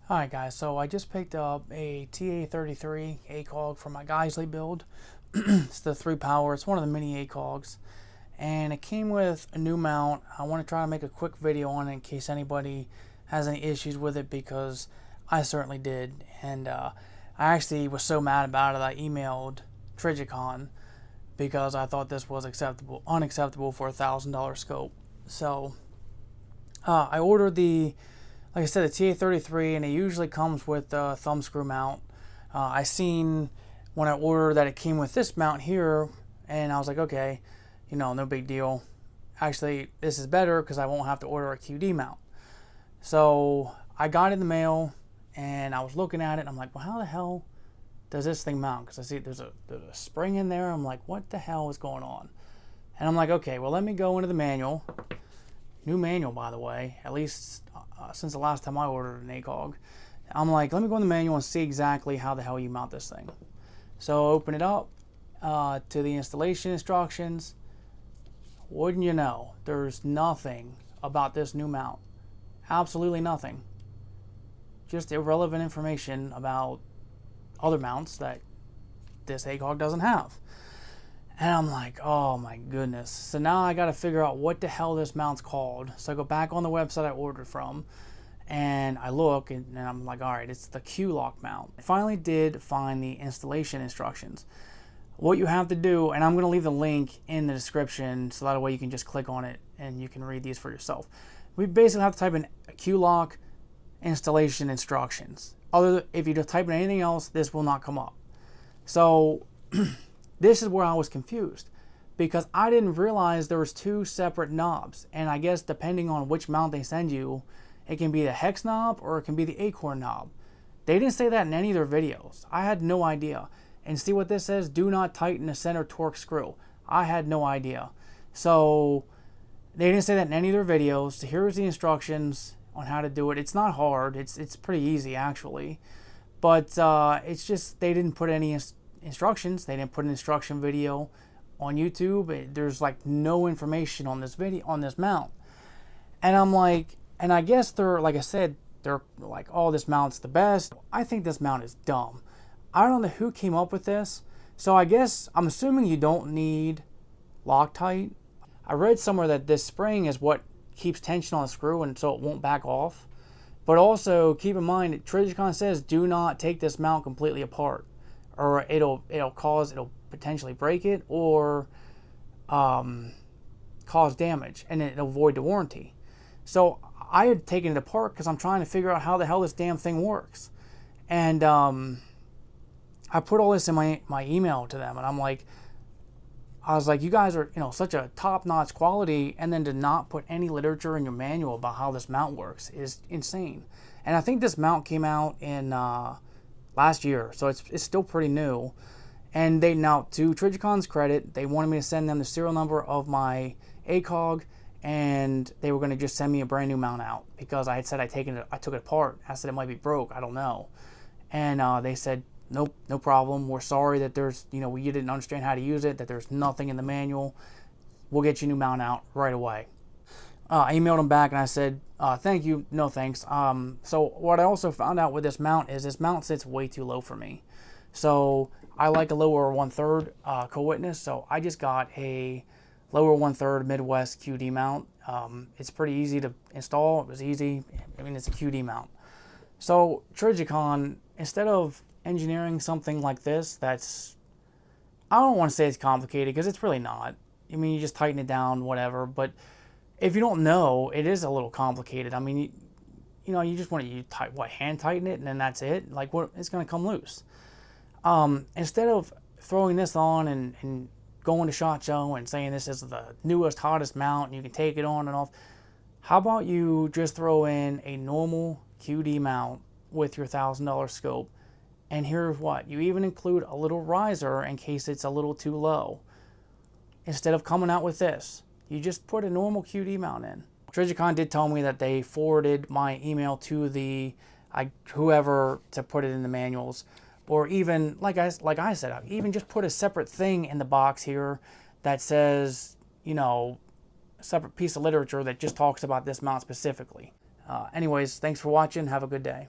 Alright guys, so I just picked up a TA33 ACOG for my Geisley build. It's the 3-power, it's one of the mini ACOGs. And it came with a new mount. I want to try to make a quick video on it in case anybody has any issues with it, because I certainly did. And I actually was so mad about it I emailed Trijicon because I thought this was unacceptable for a $1,000 scope. So I ordered like I said, the TA33, and it usually comes with a thumb screw mount. I seen when I ordered that it came with this mount here, and I was like, okay, you know, no big deal. Actually, this is better because I won't have to order a QD mount. So I got it in the mail, and I was looking at it, and I'm like, well, how the hell does this thing mount? Because I see there's a spring in there. I'm like, what the hell is going on? And I'm like, okay, well, let me go into the manual. New manual, by the way, at least since the last time I ordered an ACOG. I'm like, let me go in the manual and see exactly how the hell you mount this thing. So open it up to the installation instructions. Wouldn't you know, there's nothing about this new mount. Absolutely nothing. Just irrelevant information about other mounts that this ACOG doesn't have. And I'm like, oh my goodness. So now I got to figure out what the hell this mount's called. So I go back on the website I ordered from, and I look, and I'm like, all right, it's the Q-LOC mount. I finally did find the installation instructions. What you have to do, and I'm going to leave the link in the description so that way you can just click on it and you can read these for yourself. We basically have to type in Q-LOC installation instructions. If you just type in anything else, this will not come up. So this is where I was confused, because I didn't realize there was 2 separate knobs, and I guess depending on which mount they send you, it can be the hex knob or it can be the acorn knob. They didn't say that in any of their videos. I had no idea. And see what this says? Do not tighten the center torque screw. I had no idea. So they didn't say that in any of their videos. So here's the instructions on how to do it. It's not hard. It's pretty easy actually, but it's just they didn't put any instructions. They didn't put an instruction video on YouTube. There's like no information on this video, on this mount. And I'm like, and I guess they're, like I said, they're like, oh, this mount's the best. I think this mount is dumb. I don't know who came up with this. So I guess, I'm assuming you don't need Loctite. I read somewhere that this spring is what keeps tension on the screw, and so it won't back off. But also keep in mind, Trijicon says do not take this mount completely apart, or it'll potentially break it or cause damage, and it'll void the warranty. So I had taken it apart because I'm trying to figure out how the hell this damn thing works. And I put all this in my email to them, and I was like, you guys are, you know, such a top-notch quality, and then to not put any literature in your manual about how this mount works is insane. And I think this mount came out in last year, so it's still pretty new. And they, now to Trijicon's credit, they wanted me to send them the serial number of my ACOG, and they were going to just send me a brand new mount out, because I had said I took it apart. I said it might be broke, I don't know. And they said, nope, no problem. We're sorry that there's, you know, you didn't understand how to use it, that there's nothing in the manual. We'll get you a new mount out right away. I emailed them back and I said, thank you, no thanks. So what I also found out with this mount is this mount sits way too low for me. So I like a lower 1/3 co-witness, so I just got a lower 1/3 Midwest QD mount. It's pretty easy to install. It was easy. I mean, it's a QD mount. So Trijicon, instead of engineering something like this, that's, I don't want to say it's complicated, because it's really not. I mean, you just tighten it down, whatever. But if you don't know, it is a little complicated. I mean, you know, you just want to hand tighten it, and then that's it. Like, what, it's going to come loose. Instead of throwing this on and going to SHOT Show and saying this is the newest, hottest mount, and you can take it on and off, how about you just throw in a normal QD mount with your $1,000 scope? And here's what, you even include a little riser in case it's a little too low. Instead of coming out with this, you just put a normal QD mount in. Trijicon did tell me that they forwarded my email to whoever to put it in the manuals, or even, like I said, I even just put a separate thing in the box here that says, you know, a separate piece of literature that just talks about this mount specifically. Anyways, thanks for watching. Have a good day.